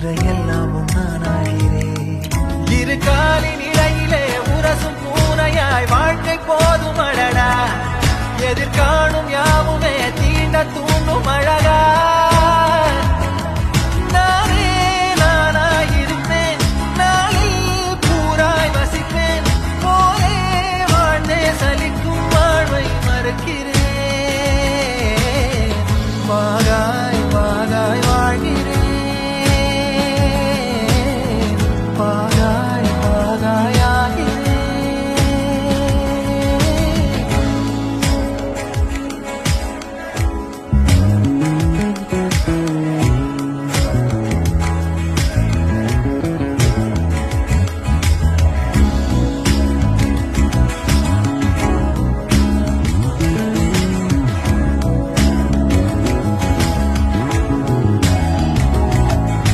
என்ற எல்லாமும் நானாகிறேன். இரு காலின் இடையிலே உரசும் பூனையாய் வாழ்க்கை போதும் அடடா. எதிர்காணும் யார்